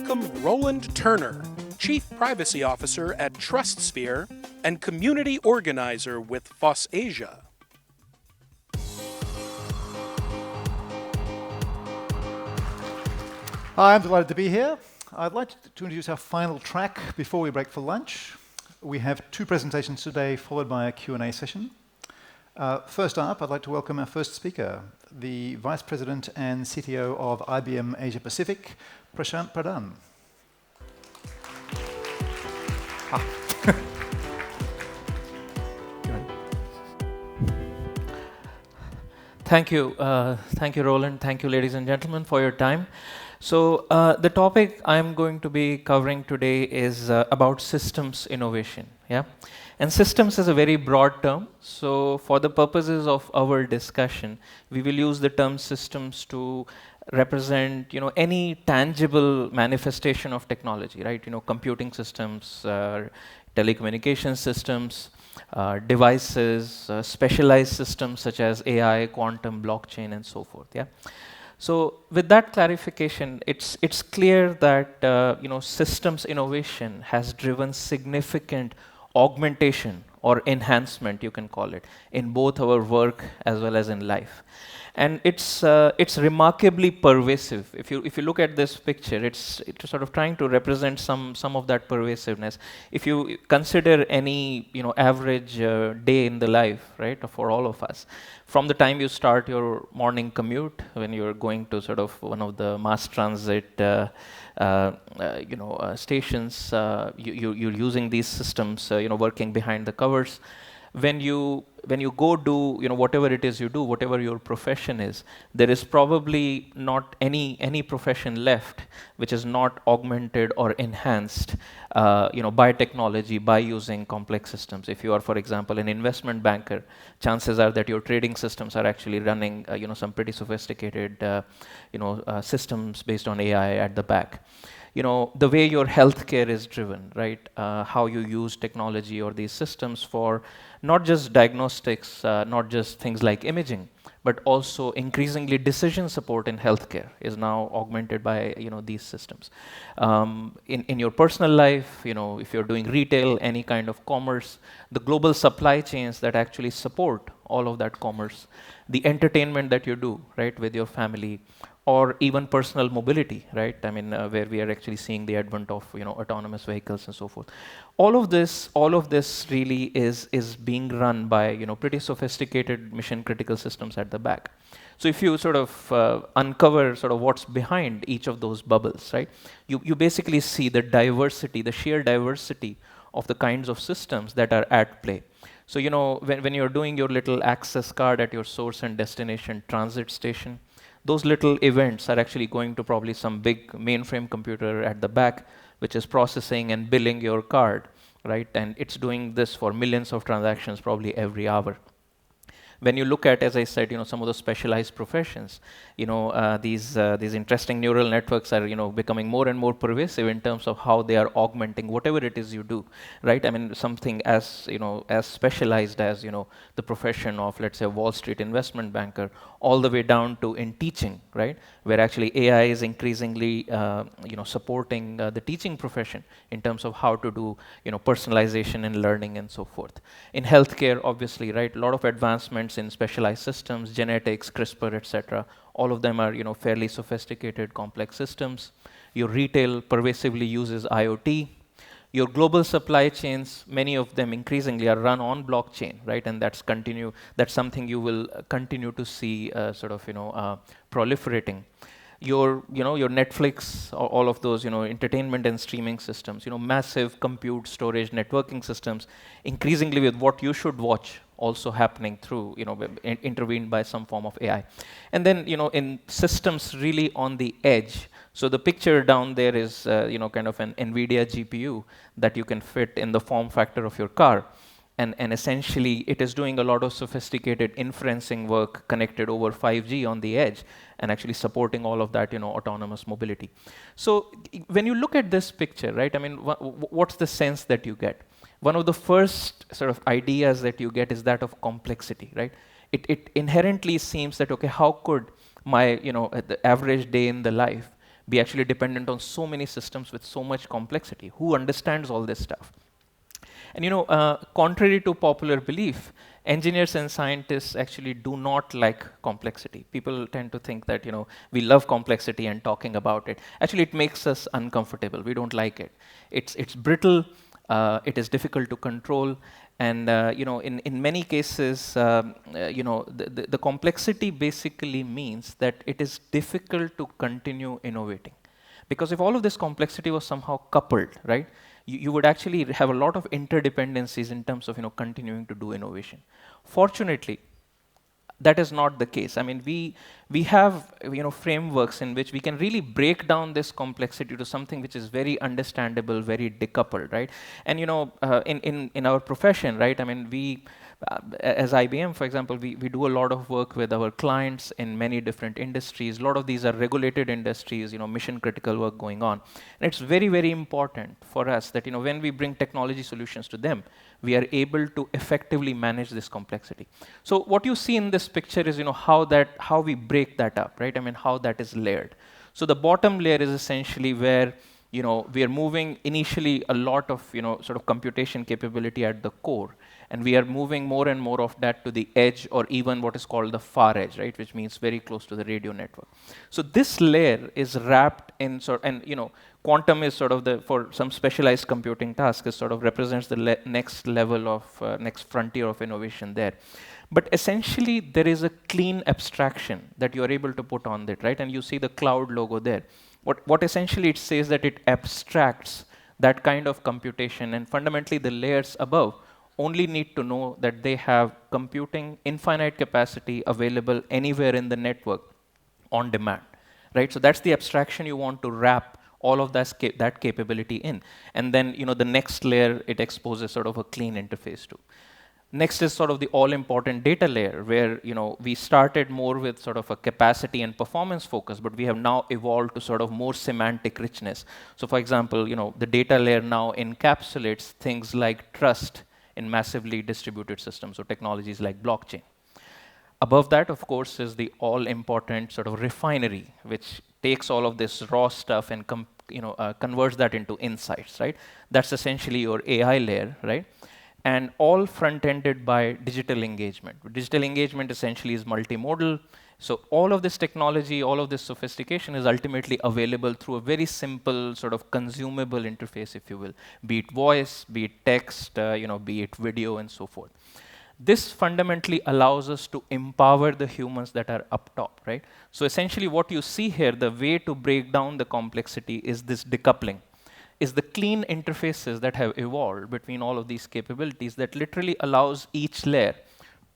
welcome Roland Turner, Chief Privacy Officer at TrustSphere and Community Organizer with FOSS Asia. Hi, I'm delighted to be here. I'd like to introduce our final track before we break for lunch. We have two presentations today, followed by a Q&A session. First up, I'd like to welcome our first speaker, the Vice President and CTO of IBM Asia Pacific, Prashant Pradhan. Thank you, Roland. Thank you, ladies and gentlemen, for your time. So the topic I'm going to be covering today is about systems innovation. Yeah, and systems is a very broad term. So for the purposes of our discussion, we will use the term systems to represent, any tangible manifestation of technology, right? Computing systems, telecommunication systems, devices, specialized systems such as AI, quantum, blockchain, and so forth. Yeah. So with that clarification, it's clear that systems innovation has driven significant augmentation or enhancement, you can call it, in both our work as well as in life. And it's remarkably pervasive. If you look at this picture, it's sort of trying to represent some of that pervasiveness. If you consider any average day in the life, right, for all of us, from the time you start your morning commute, when you're going to sort of one of the mass transit stations, you're using these systems, working behind the covers. When you go do whatever it is you do, whatever your profession is, there is probably not any profession left which is not augmented or enhanced by technology, by using complex systems. If you are, for example, an investment banker, chances are that your trading systems are actually running some pretty sophisticated systems based on AI at the back. The way your healthcare is driven, right? How you use technology or these systems for not just diagnostics, not just things like imaging, but also increasingly decision support in healthcare is now augmented by these systems. In your personal life, if you're doing retail, any kind of commerce, the global supply chains that actually support all of that commerce, the entertainment that you do, right, with your family, or even personal mobility, right? I mean, where we are actually seeing the advent of autonomous vehicles and so forth. All of this really is being run by pretty sophisticated mission-critical systems at the back. So if you sort of uncover sort of what's behind each of those bubbles, right? You basically see the diversity, the sheer diversity of the kinds of systems that are at play. So when you're doing your little access card at your source and destination transit station, those little events are actually going to probably some big mainframe computer at the back, which is processing and billing your card, right? And it's doing this for millions of transactions probably every hour. When you look at, as I said, some of the specialized professions, these interesting neural networks are, becoming more and more pervasive in terms of how they are augmenting whatever it is you do, right? I mean, something as, as specialized as, the profession of, let's say, a Wall Street investment banker, all the way down to in teaching, right? Where actually AI is increasingly, supporting the teaching profession in terms of how to do, personalization and learning and so forth. In healthcare, obviously, right, a lot of advancements in specialized systems, genetics, CRISPR, etc. All of them are, fairly sophisticated, complex systems. Your retail pervasively uses IoT. Your global supply chains, many of them increasingly are run on blockchain, right? And that's something you will continue to see proliferating. Your Netflix, all of those, entertainment and streaming systems, massive compute, storage, networking systems, increasingly with what you should watch also happening through, intervened by some form of AI. And then, in systems really on the edge. So the picture down there is, kind of an NVIDIA GPU that you can fit in the form factor of your car. And essentially, it is doing a lot of sophisticated inferencing work connected over 5G on the edge and actually supporting all of that, autonomous mobility. So when you look at this picture, right, I mean, what's the sense that you get? One of the first sort of ideas that you get is that of complexity, right? It inherently seems that, okay, how could my, the average day in the life be actually dependent on so many systems with so much complexity? Who understands all this stuff? And contrary to popular belief, engineers and scientists actually do not like complexity. People tend to think that we love complexity and talking about it. Actually, it makes us uncomfortable. We don't like it. It's brittle. It is difficult to control. And in many cases, the complexity basically means that it is difficult to continue innovating. Because if all of this complexity was somehow coupled, right, you would actually have a lot of interdependencies in terms of continuing to do innovation. Fortunately, that is not the case. I mean, we have frameworks in which we can really break down this complexity to something which is very understandable, very decoupled, right? And in our profession, right? I mean, we as IBM, for example, we do a lot of work with our clients in many different industries. A lot of these are regulated industries, mission critical work going on. And it's very, very important for us that when we bring technology solutions to them, we are able to effectively manage this complexity. So what you see in this picture is how we break that up, right? I mean, how that is layered. So the bottom layer is essentially where we are moving initially a lot of sort of computation capability at the core, and we are moving more and more of that to the edge, or even what is called the far edge, right, which means very close to the radio network. So this layer is wrapped in quantum is sort of for some specialized computing task, is sort of represents the next level of next frontier of innovation there. But essentially, there is a clean abstraction that you are able to put on it, right? And you see the cloud logo there. What essentially it says that it abstracts that kind of computation, and fundamentally the layers above only need to know that they have computing infinite capacity available anywhere in the network on demand, right? So that's the abstraction you want to wrap all of that capability in. And then the next layer, it exposes sort of a clean interface to. Next is sort of the all-important data layer, where we started more with sort of a capacity and performance focus, but we have now evolved to sort of more semantic richness. So for example, the data layer now encapsulates things like trust in massively distributed systems, or technologies like blockchain. Above that, of course, is the all-important sort of refinery, which takes all of this raw stuff and converts that into insights, right? That's essentially your AI layer, right? And all front-ended by digital engagement. Digital engagement essentially is multimodal. So all of this technology, all of this sophistication is ultimately available through a very simple sort of consumable interface, if you will, be it voice, be it text, be it video, and so forth. This fundamentally allows us to empower the humans that are up top, right? So essentially what you see here, the way to break down the complexity is this decoupling, is the clean interfaces that have evolved between all of these capabilities that literally allows each layer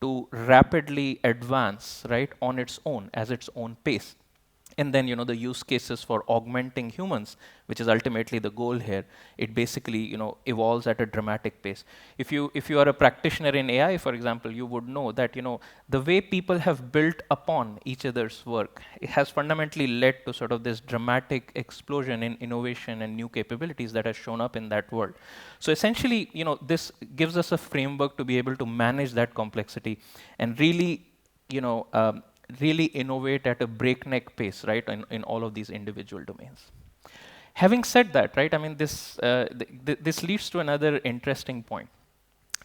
to rapidly advance, right, on its own, as its own pace. And then, the use cases for augmenting humans, which is ultimately the goal here, it basically, evolves at a dramatic pace. If you are a practitioner in AI, for example, you would know that, the way people have built upon each other's work, it has fundamentally led to sort of this dramatic explosion in innovation and new capabilities that has shown up in that world. So essentially, this gives us a framework to be able to manage that complexity and really, really innovate at a breakneck pace, right, in all of these individual domains. Having said that, right, I mean, this leads to another interesting point.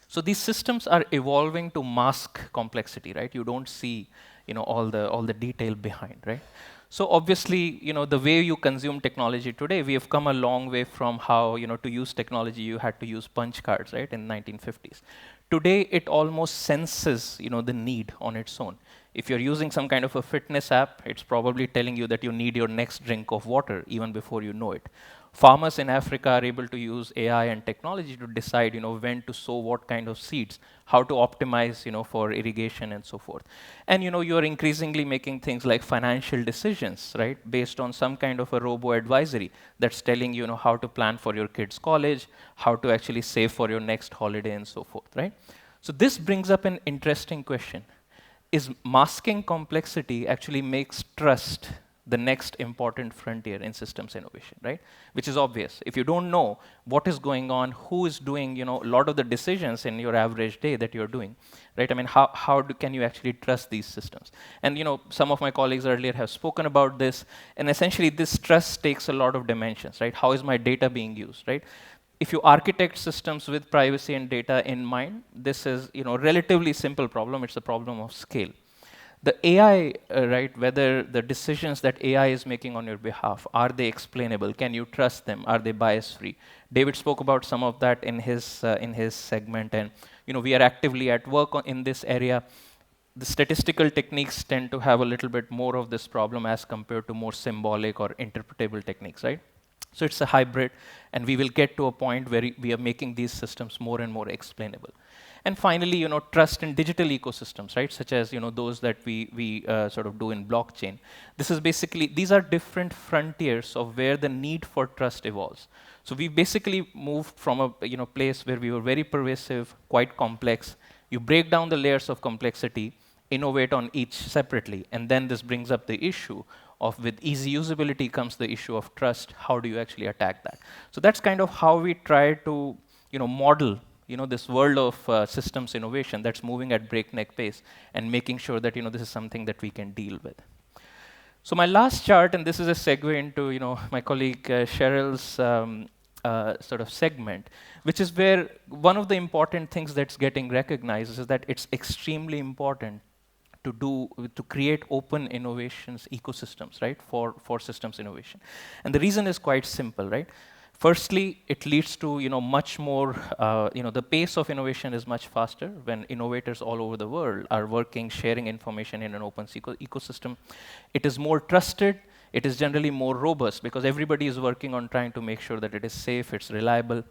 So these systems are evolving to mask complexity, right? You don't see, all the detail behind, right? So obviously, the way you consume technology today, we have come a long way from how, to use technology, you had to use punch cards, right, in the 1950s. Today, it almost senses, the need on its own. If you're using some kind of a fitness app, it's probably telling you that you need your next drink of water even before you know it. Farmers in Africa are able to use AI and technology to decide, when to sow what kind of seeds, how to optimize, for irrigation and so forth. And, you're increasingly making things like financial decisions, right, based on some kind of a robo-advisory that's telling you, how to plan for your kid's college, how to actually save for your next holiday and so forth, right? So this brings up an interesting question. Is masking complexity actually makes trust the next important frontier in systems innovation, right? Which is obvious. If you don't know what is going on, who is doing, a lot of the decisions in your average day that you're doing, right? I mean, can you actually trust these systems? And some of my colleagues earlier have spoken about this, and essentially this trust takes a lot of dimensions, right? How is my data being used, right? If you architect systems with privacy and data in mind, this is a relatively simple problem. It's a problem of scale. The AI, right, whether the decisions that AI is making on your behalf, are they explainable? Can you trust them? Are they bias-free? David spoke about some of that in his segment, and we are actively at work in this area. The statistical techniques tend to have a little bit more of this problem as compared to more symbolic or interpretable techniques, right? So it's a hybrid, and we will get to a point where we are making these systems more and more explainable. And finally, trust in digital ecosystems, right? Such as those that we sort of do in blockchain. This is basically, these are different frontiers of where the need for trust evolves. So we basically moved from a place where we were very pervasive, quite complex. You break down the layers of complexity, innovate on each separately, and then this brings up the issue of, with easy usability comes the issue of trust. How do you actually attack that? So that's kind of how we try to model this world of systems innovation that's moving at breakneck pace, and making sure that this is something that we can deal with. So my last chart, and this is a segue into my colleague Cheryl's sort of segment, which is where one of the important things that's getting recognized is that it's extremely important to create open innovations ecosystems, right, for systems innovation. And the reason is quite simple, right? Firstly, it leads to much more, the pace of innovation is much faster when innovators all over the world are working, sharing information in an open ecosystem. It is more trusted. It is generally more robust because everybody is working on trying to make sure that it is safe, it's reliable.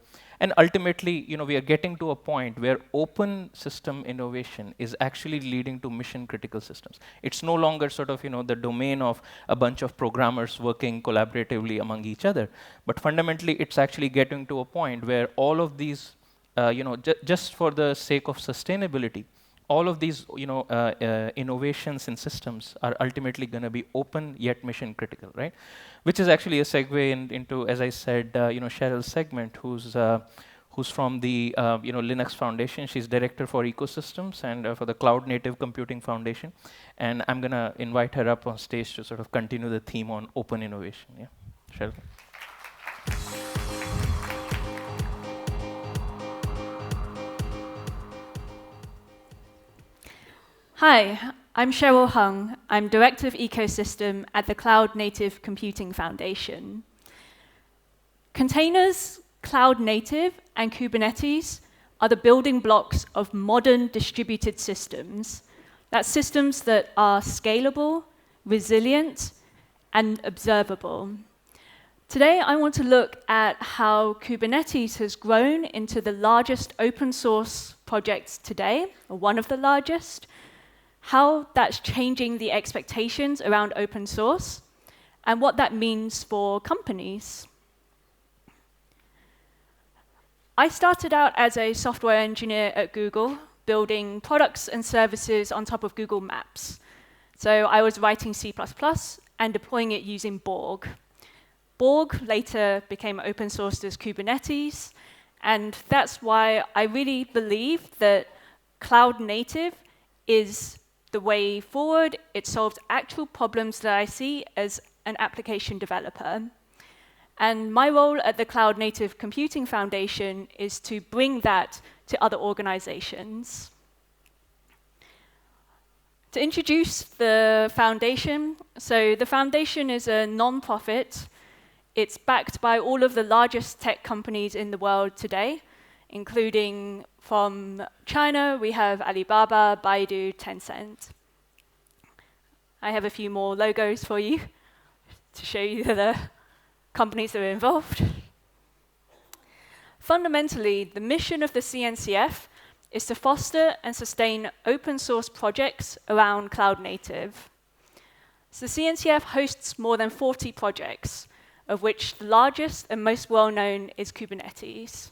And ultimately, we are getting to a point where open system innovation is actually leading to mission-critical systems. It's no longer sort of, the domain of a bunch of programmers working collaboratively among each other, but fundamentally, it's actually getting to a point where all of these, just for the sake of sustainability, all of these, innovations in systems are ultimately going to be open yet mission-critical, right? Which is actually a segue into, as I said, Cheryl's segment, who's from the Linux Foundation. She's director for ecosystems and for the Cloud Native Computing Foundation. And I'm going to invite her up on stage to sort of continue the theme on open innovation. Yeah, Cheryl. Hi, I'm Cheryl Hung. I'm Director of Ecosystem at the Cloud Native Computing Foundation. Containers, Cloud Native, and Kubernetes are the building blocks of modern distributed systems. That's systems that are scalable, resilient, and observable. Today, I want to look at how Kubernetes has grown into the largest open source project today, or one of the largest, how that's changing the expectations around open source, and what that means for companies. I started out as a software engineer at Google, building products and services on top of Google Maps. So I was writing C++ and deploying it using Borg. Borg later became open sourced as Kubernetes, and that's why I really believe that cloud native is the way forward. It solves actual problems that I see as an application developer. And my role at the Cloud Native Computing Foundation is to bring that to other organizations. To introduce the foundation, so the foundation is a non-profit. It's backed by all of the largest tech companies in the world today, including from China, we have Alibaba, Baidu, Tencent. I have a few more logos for you to show you the companies that are involved. Fundamentally, the mission of the CNCF is to foster and sustain open source projects around cloud native. So the CNCF hosts more than 40 projects, of which the largest and most well-known is Kubernetes.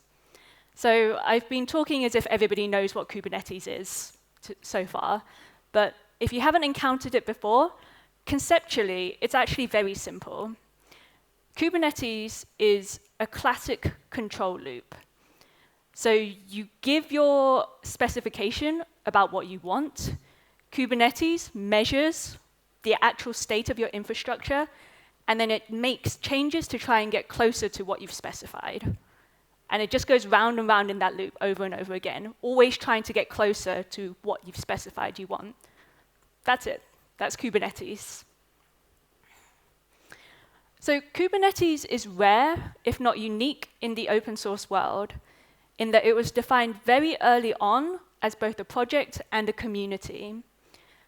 So I've been talking as if everybody knows what Kubernetes is so far, but if you haven't encountered it before, conceptually, it's actually very simple. Kubernetes is a classic control loop. So you give your specification about what you want. Kubernetes measures the actual state of your infrastructure, and then it makes changes to try and get closer to what you've specified. And it just goes round and round in that loop over and over again, always trying to get closer to what you've specified you want. That's it. That's Kubernetes. So Kubernetes is rare, if not unique, in the open source world, in that it was defined very early on as both a project and a community.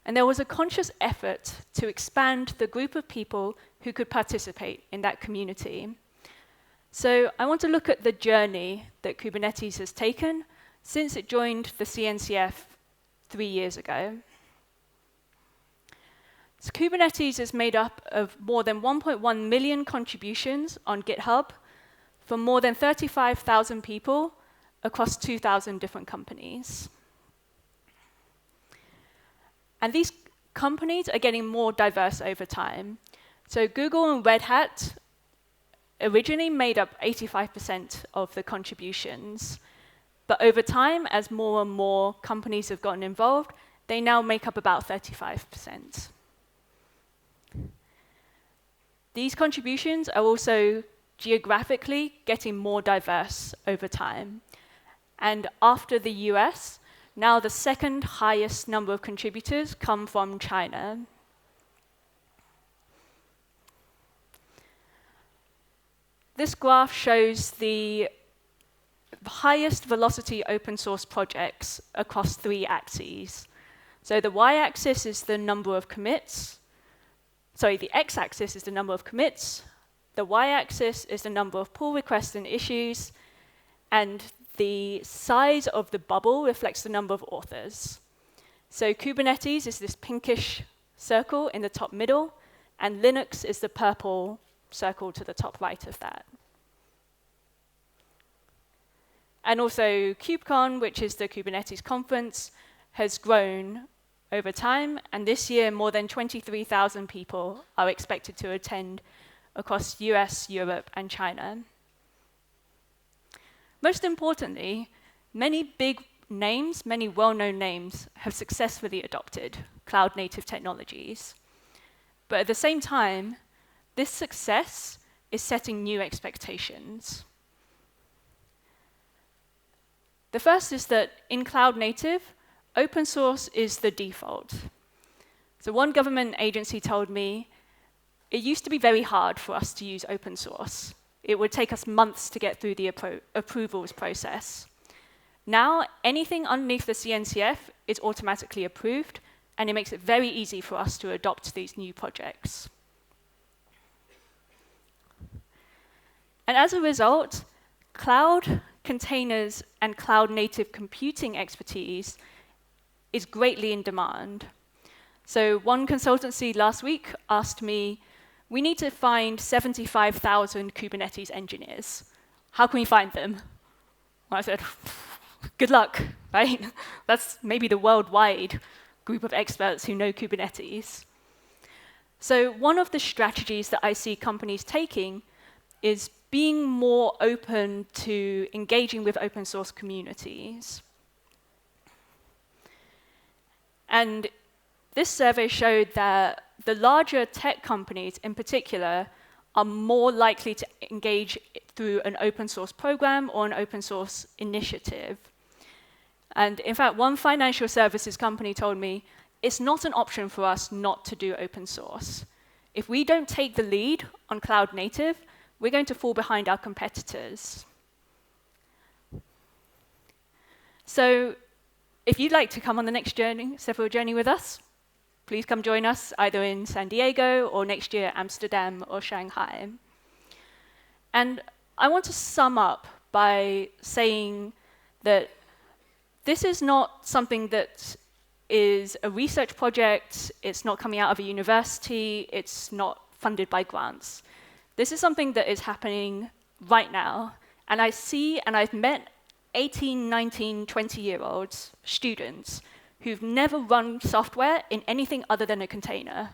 And there was a conscious effort to expand the group of people who could participate in that community. So I want to look at the journey that Kubernetes has taken since it joined the CNCF 3 years ago. So Kubernetes is made up of more than 1.1 million contributions on GitHub from more than 35,000 people across 2,000 different companies. And these companies are getting more diverse over time. So Google and Red Hat originally made up 85% of the contributions. But over time, as more and more companies have gotten involved, they now make up about 35%. These contributions are also geographically getting more diverse over time. And after the US, now the second highest number of contributors come from China. This graph shows the highest velocity open source projects across 3 axes. So the y-axis is the number of commits. Sorry, the x-axis is the number of commits. The y-axis is the number of pull requests and issues. And the size of the bubble reflects the number of authors. So Kubernetes is this pinkish circle in the top middle, and Linux is the purple circle to the top right of that. And also KubeCon, which is the Kubernetes conference, has grown over time, and this year more than 23,000 people are expected to attend across US, Europe, and China. Most importantly, many big names, many well-known names, have successfully adopted cloud-native technologies. But at the same time, this success is setting new expectations. The first is that in cloud-native, open source is the default. So one government agency told me, it used to be very hard for us to use open source. It would take us months to get through the approvals process. Now, anything underneath the CNCF is automatically approved, and it makes it very easy for us to adopt these new projects. And as a result, cloud, containers, and cloud-native computing expertise is greatly in demand. So one consultancy last week asked me, we need to find 75,000 Kubernetes engineers. How can we find them? Well, I said, good luck, right? That's maybe the worldwide group of experts who know Kubernetes. So one of the strategies that I see companies taking is being more open to engaging with open source communities. And this survey showed that the larger tech companies in particular are more likely to engage through an open source program or an open source initiative. And in fact, one financial services company told me, it's not an option for us not to do open source. If we don't take the lead on cloud native, we're going to fall behind our competitors. So if you'd like to come on the next journey, several journey with us, please come join us either in San Diego or next year Amsterdam or Shanghai. And I want to sum up by saying that this is not something that is a research project, it's not coming out of a university, it's not funded by grants. This is something that is happening right now. And I see, and I've met 18, 19, 20-year-olds, students, who've never run software in anything other than a container.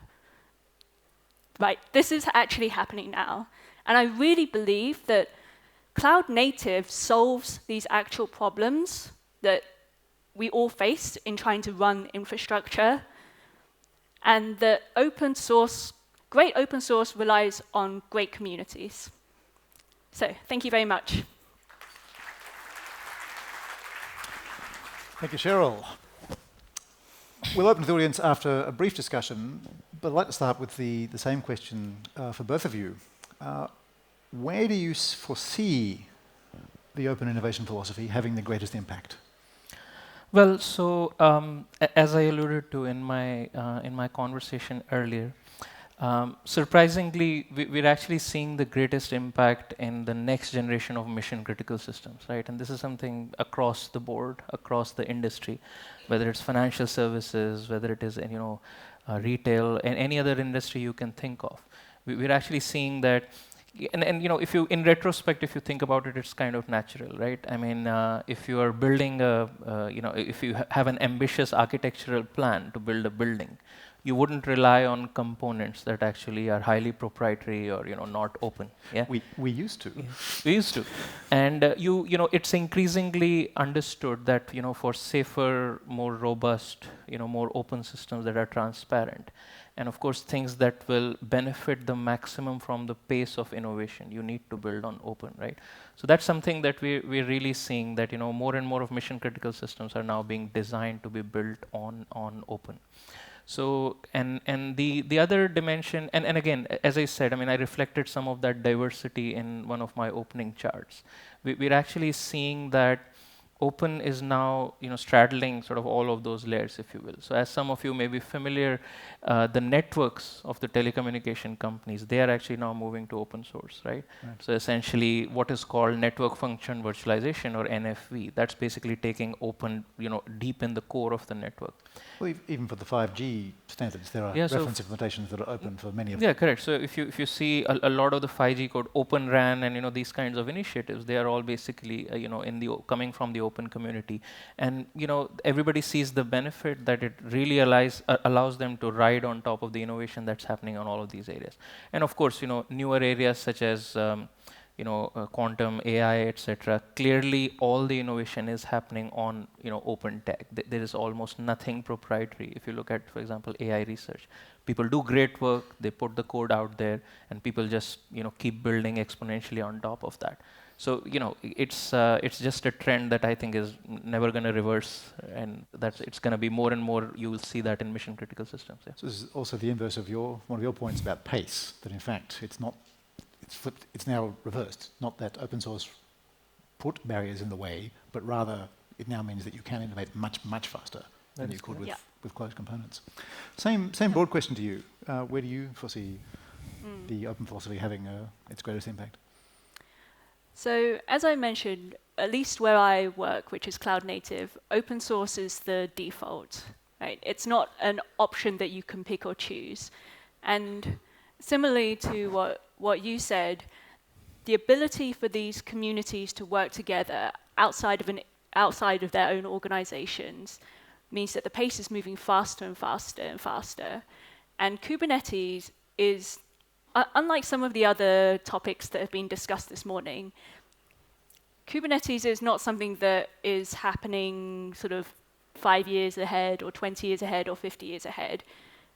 right? This is actually happening now. And I really believe that cloud native solves these actual problems that we all face in trying to run infrastructure. And that great open source relies on great communities. So thank you very much. Thank you, Cheryl. We'll open to the audience after a brief discussion, but I'd like to start with the same question for both of you. Where do you foresee the open innovation philosophy having the greatest impact? Well, so as I alluded to in my conversation earlier, surprisingly, we're actually seeing the greatest impact in the next generation of mission-critical systems, right? And this is something across the board, across the industry, whether it's financial services, whether it is retail, and any other industry you can think of. We're actually seeing that. And if you, in retrospect, if you think about it, it's kind of natural, right? I mean, if you are building if you have an ambitious architectural plan to build a building, you wouldn't rely on components that actually are highly proprietary or not open. Yeah, we used to. Yeah. We used to, and it's increasingly understood that for safer, more robust, more open systems that are transparent. And of course, things that will benefit the maximum from the pace of innovation, you need to build on open, right? So that's something that we're really seeing, that more and more of mission-critical systems are now being designed to be built on open. So and the other dimension, and again, as I said, I mean, I reflected some of that diversity in one of my opening charts. We're actually seeing that open is now straddling sort of all of those layers, if you will. So as some of you may be familiar, the networks of the telecommunication companies, they are actually now moving to open source, right? So essentially what is called network function virtualization, or NFV, that's basically taking open deep in the core of the network. Well, even for the 5G standards, there are reference implementations that are open for many of them. Yeah, correct. So if you see a lot of the 5G code, Open RAN, and these kinds of initiatives, they are all basically coming from the open community, and everybody sees the benefit that it really allows them to ride on top of the innovation that's happening on all of these areas. And of course, newer areas such as quantum, AI, etc. Clearly, all the innovation is happening on open tech. There is almost nothing proprietary. If you look at, for example, AI research, people do great work, they put the code out there, and people just keep building exponentially on top of that. So it's just a trend that I think is never going to reverse, and it's going to be more and more. You will see that in mission critical systems. Yeah. So this is also the inverse of one of your points about pace. That in fact it's not. It's flipped. It's now reversed. Not that open source put barriers in the way, but rather it now means that you can innovate much faster than you could with closed components. Same broad question to you. Where do you foresee the open philosophy having its greatest impact? So as I mentioned, at least where I work, which is cloud native, open source is the default, right? It's not an option that you can pick or choose. And similarly to what you said, the ability for these communities to work together outside of their own organizations means that the pace is moving faster and faster and faster. And Kubernetes is, unlike some of the other topics that have been discussed this morning, Kubernetes is not something that is happening sort of 5 years ahead or 20 years ahead or 50 years ahead,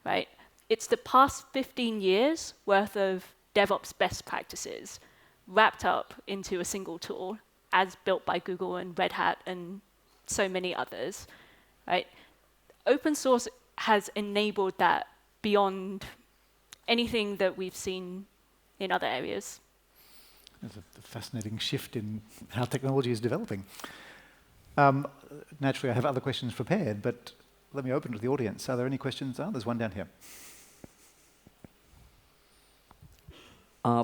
right? It's the past 15 years worth of DevOps best practices wrapped up into a single tool as built by Google and Red Hat and so many others, right? Open source has enabled that beyond anything that we've seen in other areas. There's a fascinating shift in how technology is developing. Naturally, I have other questions prepared, but let me open to the audience. Are there any questions? There's one down here.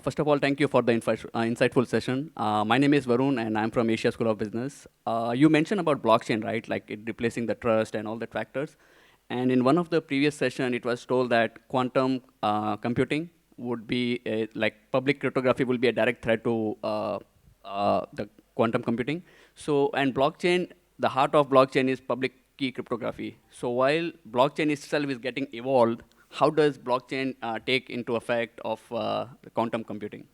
First of all, thank you for the insightful session. My name is Varun, and I'm from Asia School of Business. You mentioned about blockchain, right? Like it replacing the trust and all the factors. And in one of the previous sessions, it was told that quantum computing would be like public cryptography will be a direct threat to the quantum computing. So, and blockchain, the heart of blockchain is public key cryptography. So while blockchain itself is getting evolved, how does blockchain take into effect of quantum computing?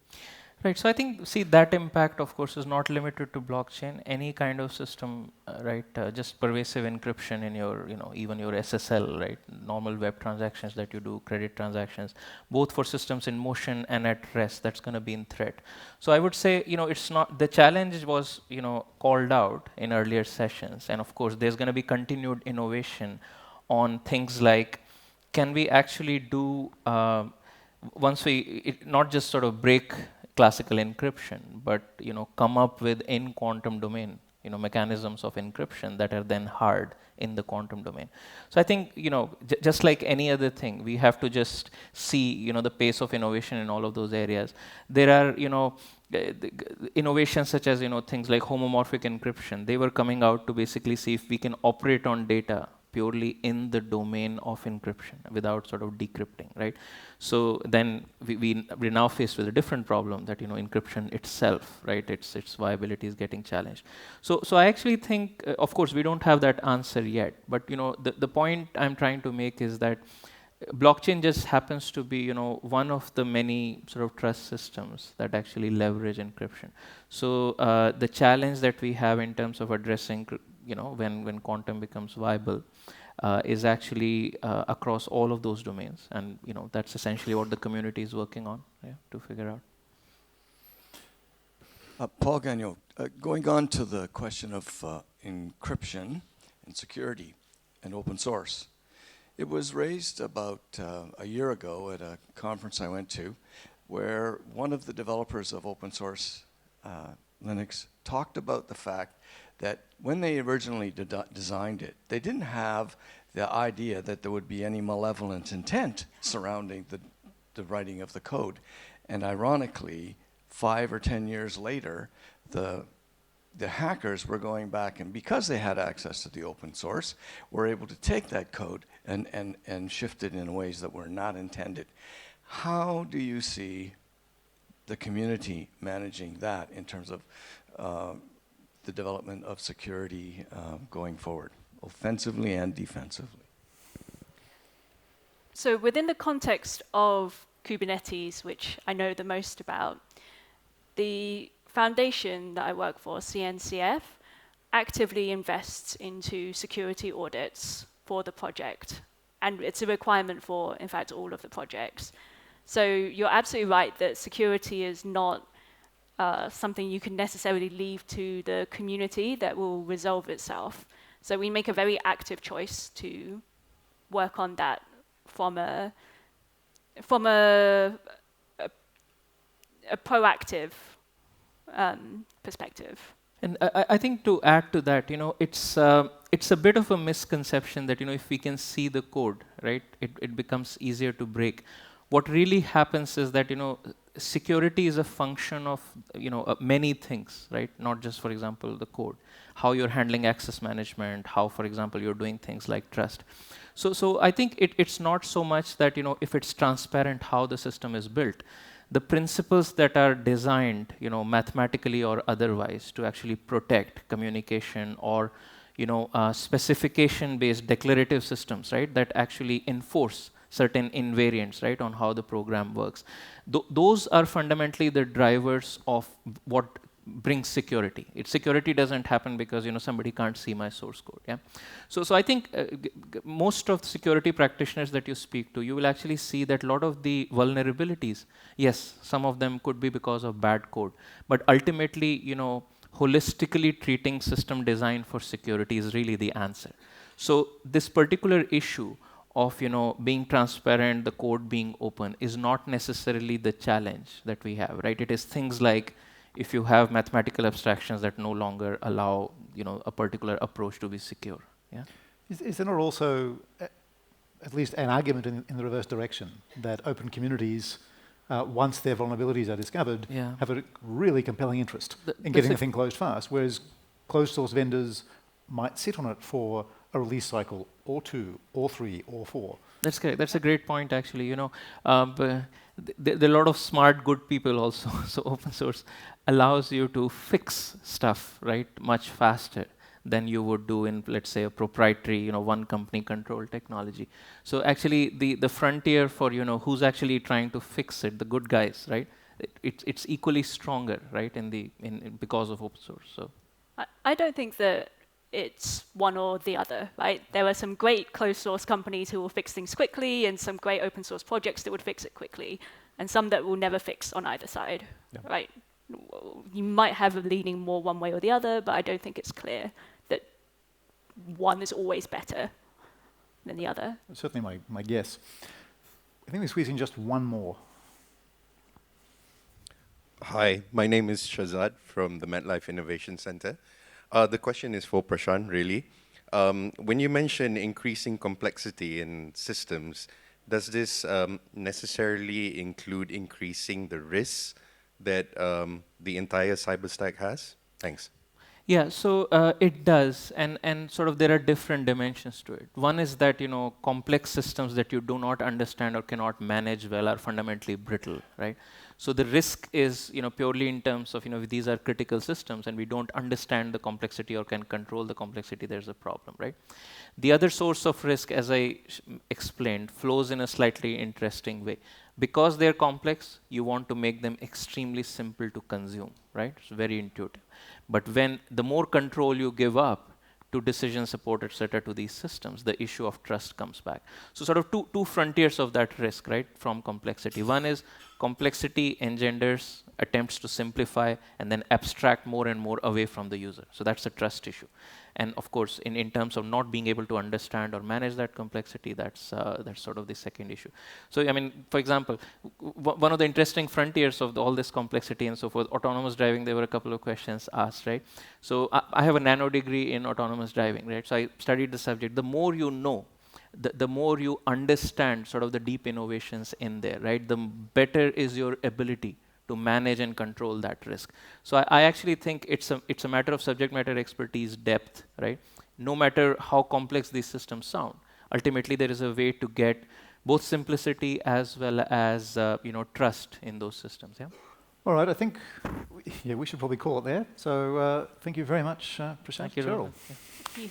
Right. So I think, see, that impact, of course, is not limited to blockchain. Any kind of system, right? Just pervasive encryption in your, even your SSL, right? Normal web transactions that you do, credit transactions, both for systems in motion and at rest. That's going to be in threat. So I would say, it's not the challenge was, called out in earlier sessions, and of course, there's going to be continued innovation on things like, can we actually do once not just sort of break classical encryption, but come up with in quantum domain mechanisms of encryption that are then hard in the quantum domain. So I think just like any other thing, we have to just see the pace of innovation in all of those areas. There are innovations such as things like homomorphic encryption. They were coming out to basically see if we can operate on data purely in the domain of encryption without sort of decrypting, right? So then we're now faced with a different problem that encryption itself, right? Its viability is getting challenged. So I actually think, of course, we don't have that answer yet. But the point I'm trying to make is that blockchain just happens to be one of the many sort of trust systems that actually leverage encryption. So the challenge that we have in terms of addressing when quantum becomes viable is actually across all of those domains, and that's essentially what the community is working on to figure out. Paul Gagnon, going on to the question of encryption and security and open source. It was raised about a year ago at a conference I went to, where one of the developers of open source Linux talked about the fact that when they originally designed it, they didn't have the idea that there would be any malevolent intent surrounding the writing of the code. And ironically, 5 or 10 years later, the hackers were going back, and because they had access to the open source, were able to take that code and shift it in ways that were not intended. How do you see the community managing that in terms of the development of security going forward, offensively and defensively? So within the context of Kubernetes, which I know the most about, the foundation that I work for, CNCF, actively invests into security audits for the project. And it's a requirement for, in fact, all of the projects. So you're absolutely right that security is not something you can necessarily leave to the community that will resolve itself. So we make a very active choice to work on that from a proactive perspective. And I think to add to that, it's a bit of a misconception that if we can see the code, right, it becomes easier to break. What really happens is that security is a function of many things, right? Not just, for example, the code, how you're handling access management, how, for example, you're doing things like trust. So I think it's not so much that if it's transparent how the system is built, the principles that are designed, mathematically or otherwise, to actually protect communication or specification-based declarative systems, right, that actually enforce certain invariants, right, on how the program works. Those are fundamentally the drivers of what brings security. Security doesn't happen because somebody can't see my source code. Yeah. So I think most of the security practitioners that you speak to, you will actually see that a lot of the vulnerabilities, yes, some of them could be because of bad code, but ultimately, holistically treating system design for security is really the answer. So this particular issue of being transparent, the code being open, is not necessarily the challenge that we have, right? It is things like if you have mathematical abstractions that no longer allow a particular approach to be secure. Yeah. Is there not also at least an argument in the reverse direction that open communities, once their vulnerabilities are discovered, have a really compelling interest in getting the thing closed fast, whereas closed source vendors might sit on it for a release cycle or 2 or 3 or 4. That's great. That's a great point, actually. There are a lot of smart, good people also. So open source allows you to fix stuff, right, much faster than you would do in, let's say, a proprietary, one company controlled technology. So actually, the frontier for, who's actually trying to fix it, the good guys, right? It's equally stronger, right? Because of open source. So I don't think that it's one or the other, right? There are some great closed source companies who will fix things quickly, and some great open source projects that would fix it quickly, and some that will never fix on either side, right? You might have a leaning more one way or the other, but I don't think it's clear that one is always better than the other. That's certainly my guess. I think we squeeze in just one more. Hi, my name is Shazad from the MetLife Innovation Center. The question is for Prashant, really. When you mention increasing complexity in systems, does this necessarily include increasing the risks that the entire cyber stack has? Thanks. Yeah, so it does, and sort of there are different dimensions to it. One is that, complex systems that you do not understand or cannot manage well are fundamentally brittle, right? So the risk is, purely in terms of, if these are critical systems and we don't understand the complexity or can control the complexity, there's a problem, right? The other source of risk, as I explained, flows in a slightly interesting way. Because they're complex, you want to make them extremely simple to consume, right? It's very intuitive. But when the more control you give up to decision support, et cetera, to these systems, the issue of trust comes back. So sort of two frontiers of that risk, right, from complexity. One is complexity engenders attempts to simplify and then abstract more and more away from the user. So that's a trust issue. And of course, in terms of not being able to understand or manage that complexity, that's sort of the second issue. So I mean, for example, one of the interesting frontiers of all this complexity and so forth, autonomous driving, there were a couple of questions asked, right? So I have a nano degree in autonomous driving, right? So I studied the subject. The more you know, the more you understand sort of the deep innovations in there, right? The better is your ability to manage and control that risk. So I actually think it's a matter of subject matter expertise depth, right? No matter how complex these systems sound, ultimately there is a way to get both simplicity as well as trust in those systems. Yeah. All right, I think we should probably call it there. So thank you very much, Prashant. Thank you, Cheryl. Yeah. Thank you.